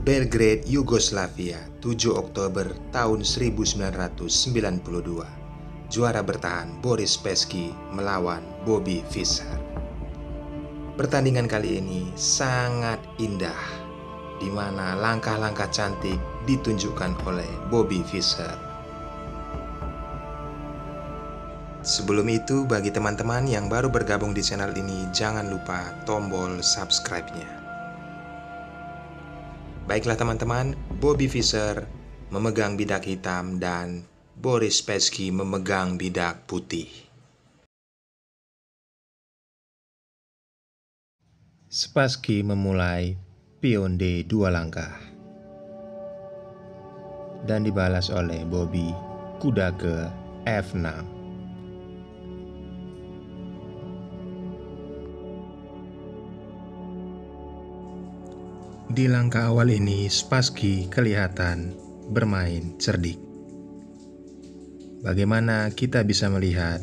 Belgrade, Yugoslavia, 7 Oktober tahun 1992. Juara bertahan Boris Spassky melawan Bobby Fischer. Pertandingan kali ini sangat indah, di mana langkah-langkah cantik ditunjukkan oleh Bobby Fischer. Sebelum itu, bagi teman-teman yang baru bergabung di channel ini, jangan lupa tombol subscribe-nya. Baiklah teman-teman, Bobby Fischer memegang bidak hitam dan Boris Spassky memegang bidak putih. Spassky memulai pion D 2 langkah dan dibalas oleh Bobby kuda ke F6. Di langkah awal ini, Spassky kelihatan bermain cerdik. Bagaimana kita bisa melihat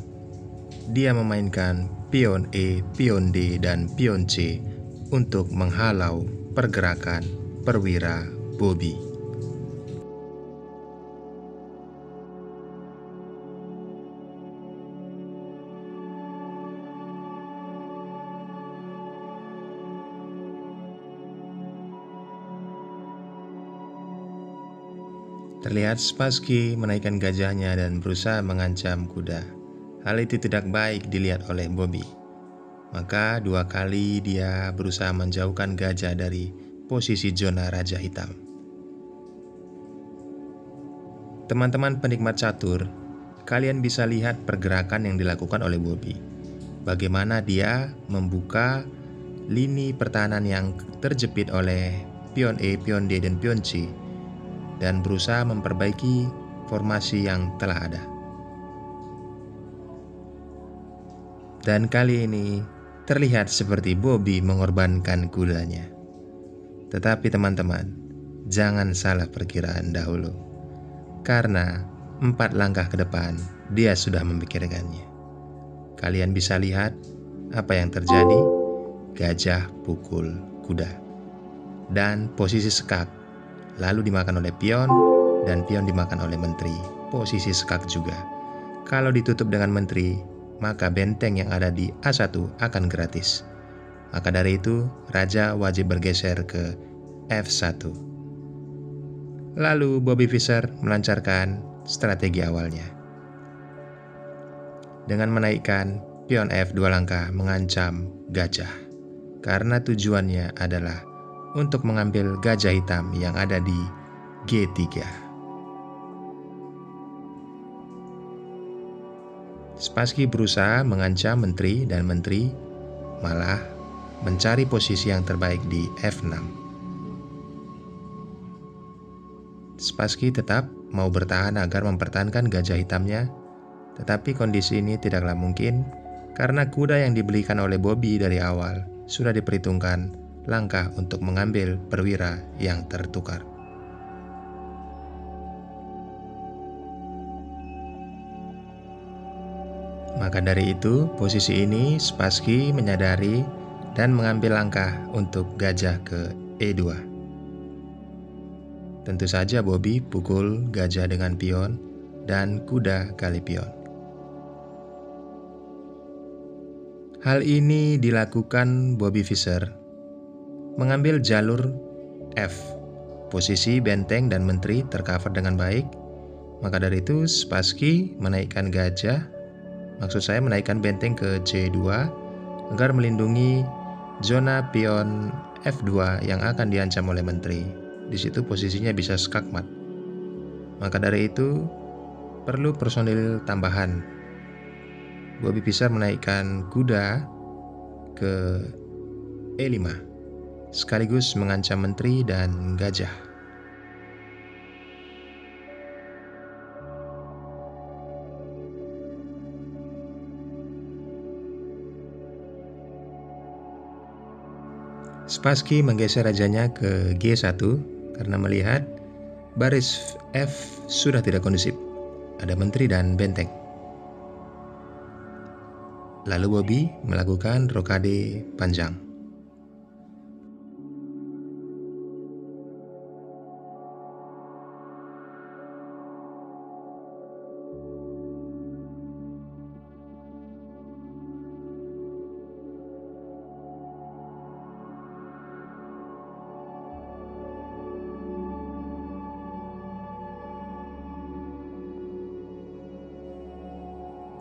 dia memainkan pion E, pion D, dan pion C untuk menghalau pergerakan perwira Bobby. Terlihat Spassky menaikkan gajahnya dan berusaha mengancam kuda. Hal itu tidak baik dilihat oleh Bobby. Maka 2 kali dia berusaha menjauhkan gajah dari posisi zona Raja Hitam. Teman-teman penikmat catur, kalian bisa lihat pergerakan yang dilakukan oleh Bobby. Bagaimana dia membuka lini pertahanan yang terjepit oleh pion E, pion D, dan pion C, dan berusaha memperbaiki formasi yang telah ada. Dan kali ini terlihat seperti Bobby mengorbankan kudanya. Tetapi teman-teman, jangan salah perkiraan dahulu, karena 4 langkah ke depan dia sudah memikirkannya. Kalian bisa lihat apa yang terjadi. Gajah pukul kuda dan posisi sekak, lalu dimakan oleh pion, dan pion dimakan oleh menteri. Posisi sekak juga. Kalau ditutup dengan menteri, maka benteng yang ada di A1 akan gratis. Maka dari itu, raja wajib bergeser ke F1. Lalu Bobby Fischer melancarkan strategi awalnya dengan menaikkan pion F 2 langkah mengancam gajah, karena tujuannya adalah untuk mengambil gajah hitam yang ada di G3. Spassky berusaha mengancam menteri, dan menteri malah mencari posisi yang terbaik di F6. Spassky tetap mau bertahan agar mempertahankan gajah hitamnya, tetapi kondisi ini tidaklah mungkin karena kuda yang dibelikan oleh Bobby dari awal sudah diperhitungkan langkah untuk mengambil perwira yang tertukar. Maka dari itu, posisi ini Spassky menyadari dan mengambil langkah untuk gajah ke E2. Tentu saja Bobby pukul gajah dengan pion dan kuda kali pion. Hal ini dilakukan Bobby Fischer mengambil jalur F. Posisi benteng dan menteri tercover dengan baik. Maka dari itu Spassky menaikkan gajah, maksud saya menaikkan benteng ke C2 agar melindungi zona pion F2 yang akan diancam oleh menteri. Di situ posisinya bisa skakmat. Maka dari itu perlu personil tambahan. Bobby Fischer menaikkan kuda ke E5 sekaligus mengancam menteri dan gajah. Spassky menggeser rajanya ke G1 karena melihat baris F sudah tidak kondusif, ada menteri dan benteng. Lalu Bobby melakukan rokade panjang.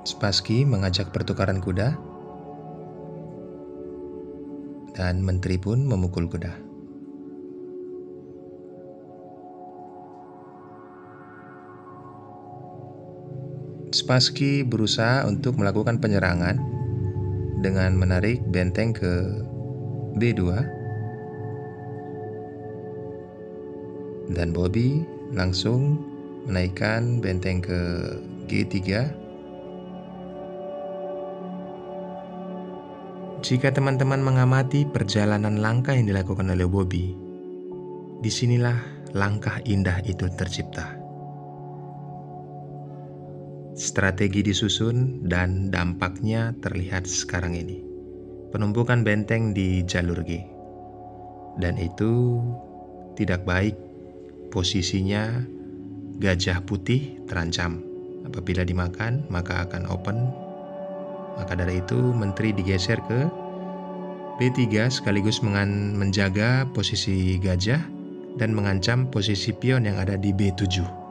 Spassky mengajak pertukaran kuda, dan menteri pun memukul kuda. Spassky berusaha untuk melakukan penyerangan dengan menarik benteng ke B2, dan Bobby langsung menaikkan benteng ke G3. Jika teman-teman mengamati perjalanan langkah yang dilakukan oleh Bobby, disinilah langkah indah itu tercipta. Strategi disusun dan dampaknya terlihat sekarang ini. Penumpukan benteng di jalur G. Dan itu tidak baik. Posisinya gajah putih terancam. Apabila dimakan, maka akan open. Maka dari itu menteri digeser ke B3 sekaligus menjaga posisi gajah dan mengancam posisi pion yang ada di B7.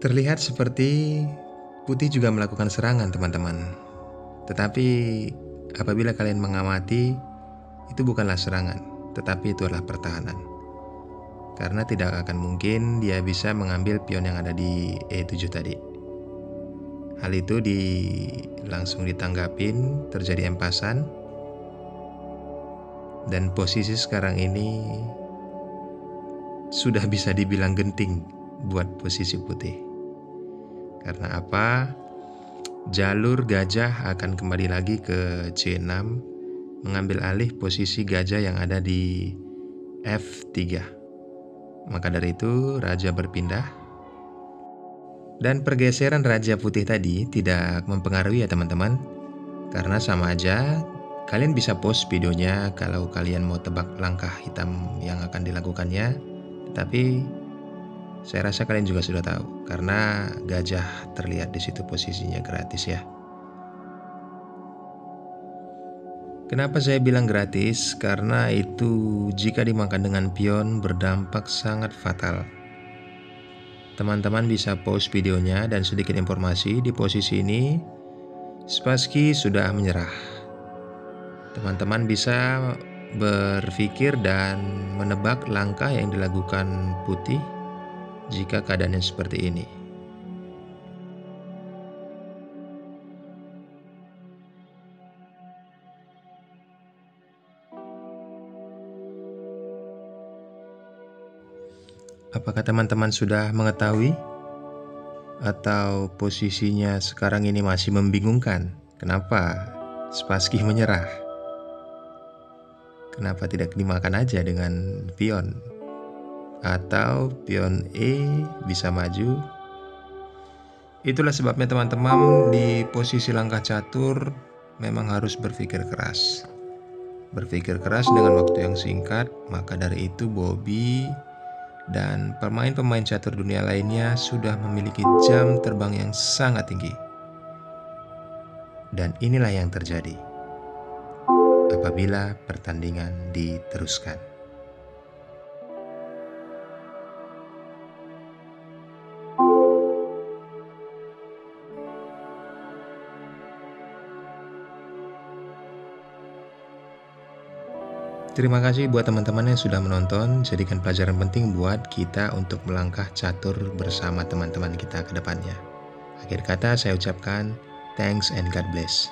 Terlihat seperti putih juga melakukan serangan, teman-teman. Tetapi apabila kalian mengamati, itu bukanlah serangan, tetapi itu adalah pertahanan. Karena tidak akan mungkin dia bisa mengambil pion yang ada di E7 tadi. Hal itu langsung ditanggapin, terjadi empasan. Dan posisi sekarang ini sudah bisa dibilang genting buat posisi putih. Karena apa? Jalur gajah akan kembali lagi ke C6, mengambil alih posisi gajah yang ada di F3. Maka dari itu raja berpindah. Dan pergeseran raja putih tadi tidak mempengaruhi ya teman-teman. Karena sama aja, kalian bisa pause videonya kalau kalian mau tebak langkah hitam yang akan dilakukannya. Tetapi saya rasa kalian juga sudah tahu, karena gajah terlihat di situ posisinya gratis ya. Kenapa saya bilang gratis? Karena itu jika dimakan dengan pion berdampak sangat fatal. Teman-teman bisa pause videonya dan sedikit informasi di posisi ini, Spassky sudah menyerah. Teman-teman bisa berpikir dan menebak langkah yang dilakukan putih jika keadaannya seperti ini. Apakah teman-teman sudah mengetahui? Atau posisinya sekarang ini masih membingungkan? Kenapa Spassky menyerah? Kenapa tidak dimakan aja dengan pion? Atau pion E bisa maju? Itulah sebabnya teman-teman di posisi langkah catur memang harus berpikir keras. Berpikir keras dengan waktu yang singkat, maka dari itu Bobby dan pemain-pemain catur dunia lainnya sudah memiliki jam terbang yang sangat tinggi. Dan inilah yang terjadi apabila pertandingan diteruskan. Terima kasih buat teman-teman yang sudah menonton. Jadikan pelajaran penting buat kita untuk melangkah catur bersama teman-teman kita ke depannya. Akhir kata saya ucapkan thanks and God bless.